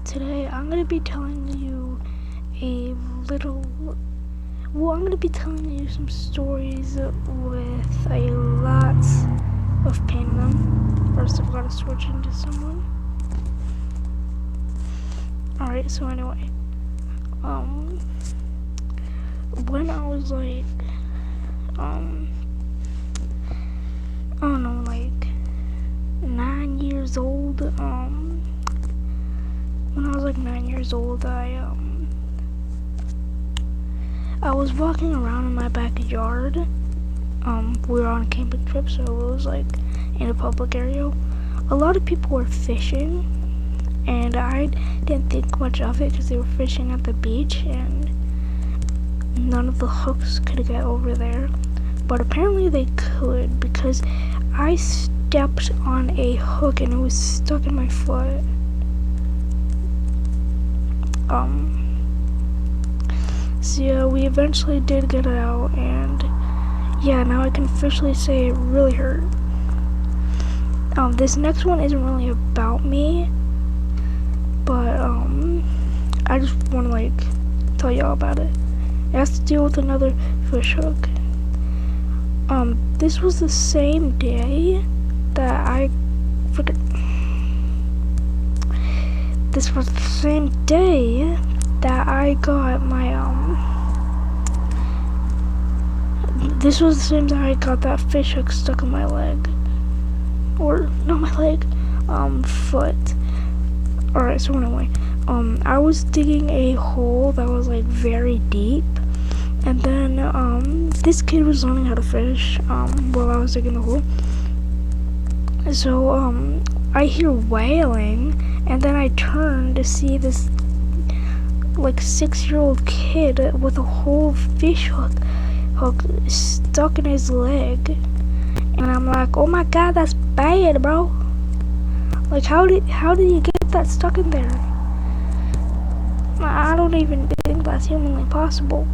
Today I'm going to be telling you I'm going to be telling you some stories with a lot of pain in them. First I've got to switch into someone. Alright, so anyway, when I was like, I don't know, like 9 years old, when I was like 9 years old, I was walking around in my backyard. We were on a camping trip, so it was like in a public area. A lot of people were fishing, and I didn't think much of it because they were fishing at the beach, and none of the hooks could get over there. But apparently they could, because I stepped on a hook and it was stuck in my foot. So yeah, we eventually did get it out, and yeah, now I can officially say it really hurt. This next one isn't really about me, but I just want to like tell y'all about it. It has to deal with another fish hook. This was the same day that This was the same day that I got my This was the same day I got that fish hook stuck in my leg, or not my leg, foot. Alright, so anyway, I was digging a hole that was like very deep, and then this kid was learning how to fish while I was digging the hole. So I hear wailing, and then I turn to see this like 6-year-old kid with a whole fish hook stuck in his leg, and I'm like, oh my god, that's bad, bro. Like, how did you get that stuck in there? I don't even think that's humanly possible.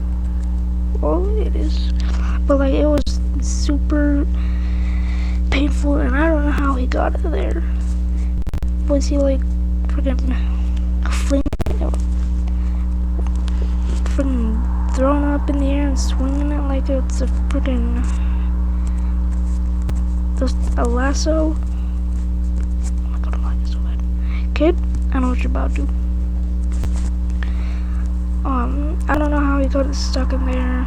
Well, it is, but like, it was super painful, and I don't know how he got it there. Was he like freaking throwing up in the air and swinging it like it's a freaking a lasso? Oh my god, I like it so bad. Kid, I know what you're about to do. I don't know how he got it stuck in there,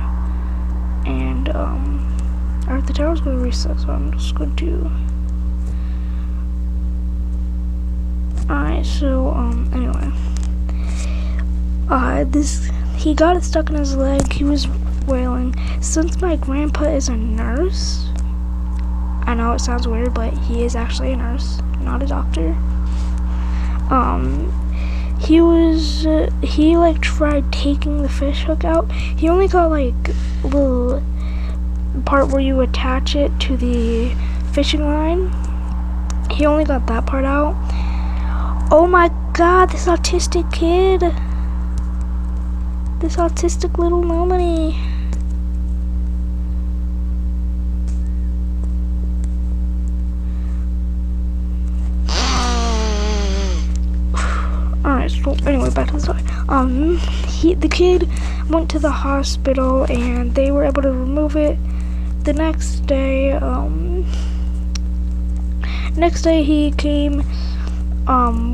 and alright, the tower's gonna reset, so I'm just going to. Alright, so anyway, he got it stuck in his leg. He was wailing. Since my grandpa is a nurse, I know it sounds weird, but he is actually a nurse, not a doctor. He like tried taking the fish hook out. He only got like a little part where you attach it to the fishing line. He only got that part out. Oh my god, this autistic kid. This autistic little nominee. Alright, so anyway, back to the story. The kid went to the hospital and they were able to remove it. The next day, he came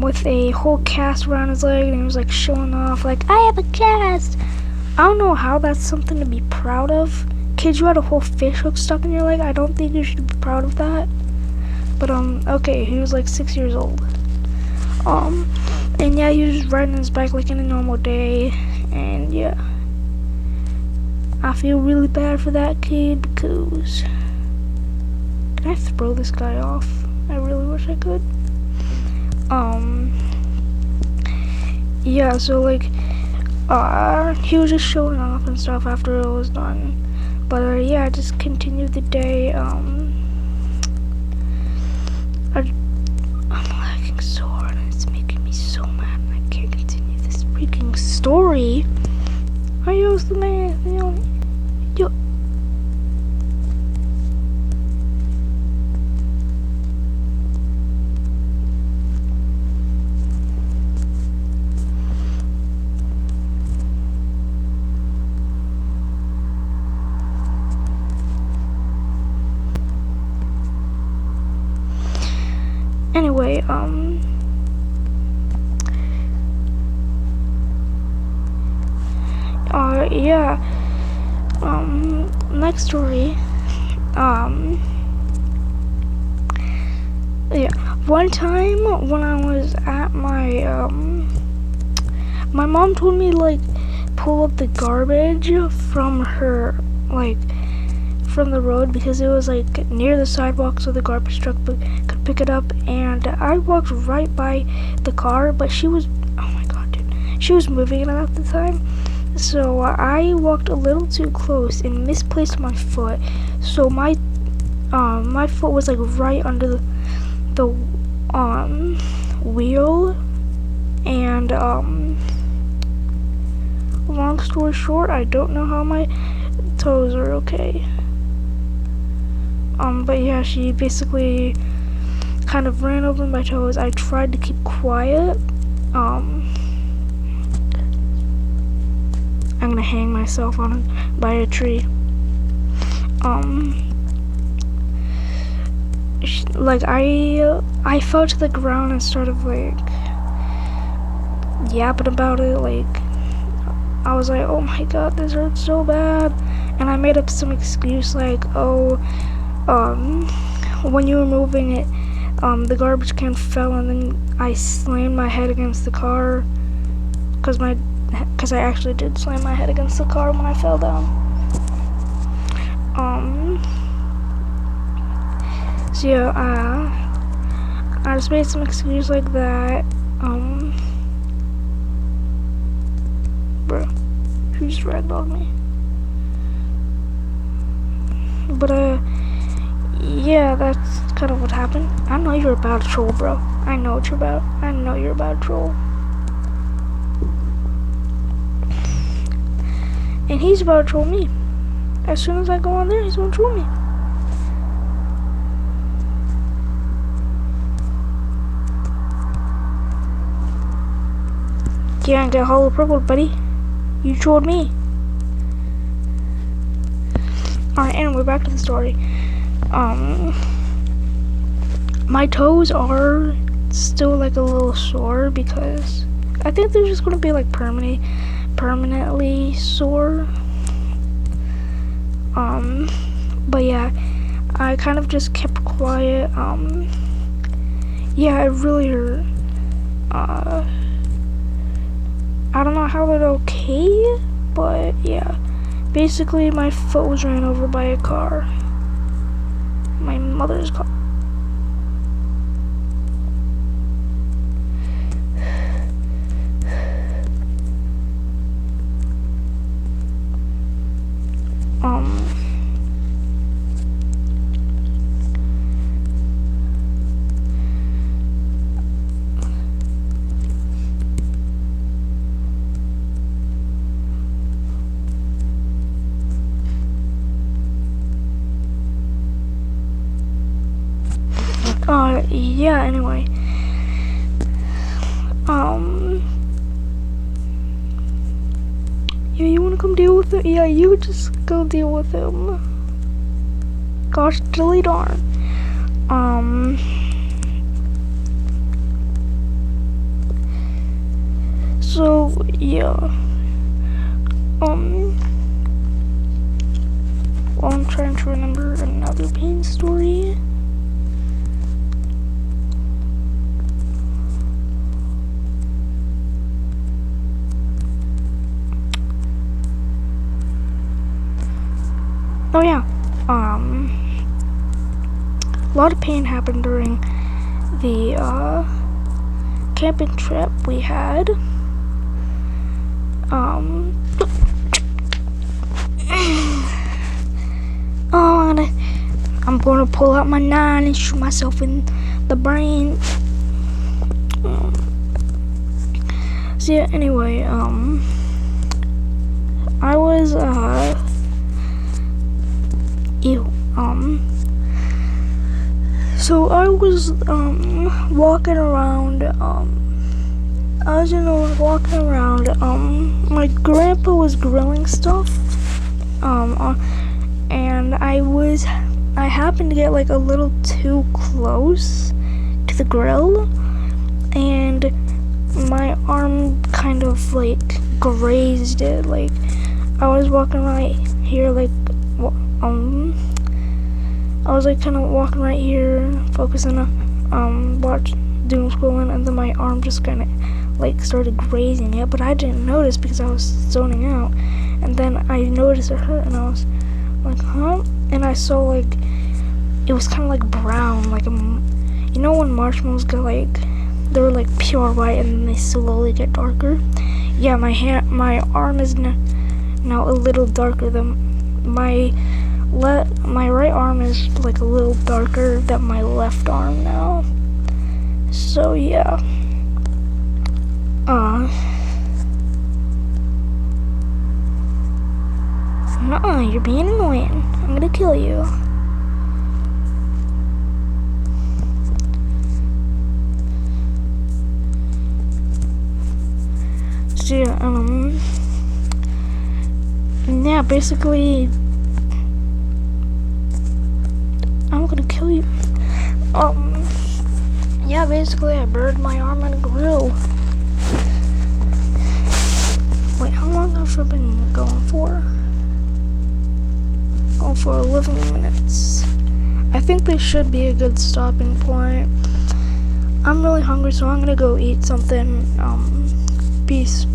with a whole cast around his leg, and he was like showing off, like, I have a cast. I don't know how that's something to be proud of. Kids, you had a whole fish hook stuck in your leg. I don't think you should be proud of that. But okay, he was like 6 years old. And yeah, he was just riding his bike like in a normal day, and yeah, I feel really bad for that kid because can I throw this guy off? I really wish I could. Yeah, so like, he was just showing off and stuff after it was done. But yeah, I just continued the day. I'm lagging so hard and it's making me so mad, and I can't continue this freaking story. Are you the man? anyway, yeah, next story, yeah, one time when I was at my mom told me, like, pull up the garbage from her, like, from the road, because it was, like, near the sidewalk, so the garbage truck could pick it up, and I walked right by the car, but she was, oh my god, dude, she was moving it at the time, so I walked a little too close and misplaced my foot, so my foot was, like, right under the wheel, and, long story short, I don't know how my toes are okay. But yeah, she basically kind of ran over my toes. I tried to keep quiet. I'm gonna hang myself by a tree. Like, I fell to the ground and started, like, yapping about it, like, I was like, oh my god, this hurts so bad, and I made up some excuse, like, oh, when you were moving it, the garbage can fell, and then I slammed my head against the car, because I actually did slam my head against the car when I fell down. So yeah, I just made some excuse like that. Bro, she just ragdolled me. But yeah, that's kind of what happened. I know you're about to troll, bro. I know what you're about. I know you're about to troll. And he's about to troll me. As soon as I go on there, he's gonna troll me. Yeah, and get hollow purple, buddy. You trolled me. Alright, anyway, back to the story. My toes are still, like, a little sore, because I think they're just gonna be, like, permanently sore. But yeah, I kind of just kept quiet. Yeah, it really hurt. I don't know how they're okay, but yeah. Basically, my foot was ran over by a car. My mother's car. Yeah, anyway. Yeah, you wanna come deal with it? Yeah, you just go deal with him. Gosh, dilly darn. So, yeah. Well, I'm trying to remember another pain story. Oh yeah, a lot of pain happened during the camping trip we had. I'm gonna pull out my 9 and shoot myself in the brain. So yeah, anyway, I was so I was walking around, my grandpa was grilling stuff, and I happened to get, like, a little too close to the grill, and my arm kind of like grazed it. Like I was walking right here, like I was like kind of walking right here, focusing on doom scrolling, and then my arm just kind of like started grazing it, but I didn't notice because I was zoning out. And then I noticed it hurt, and I was like, huh? And I saw like it was kind of like brown, like you know when marshmallows get like they were like pure white and then they slowly get darker. Yeah, my arm is now a little darker than my right arm is like a little darker than my left arm now. So yeah. Nuh-uh, you're being annoying. I'm gonna kill you. So yeah, basically I'm gonna kill you. Yeah, basically I burned my arm on a grill. Wait, how long have I been going for? Going for 11 minutes. I think this should be a good stopping point. I'm really hungry, so I'm gonna go eat something. Peace.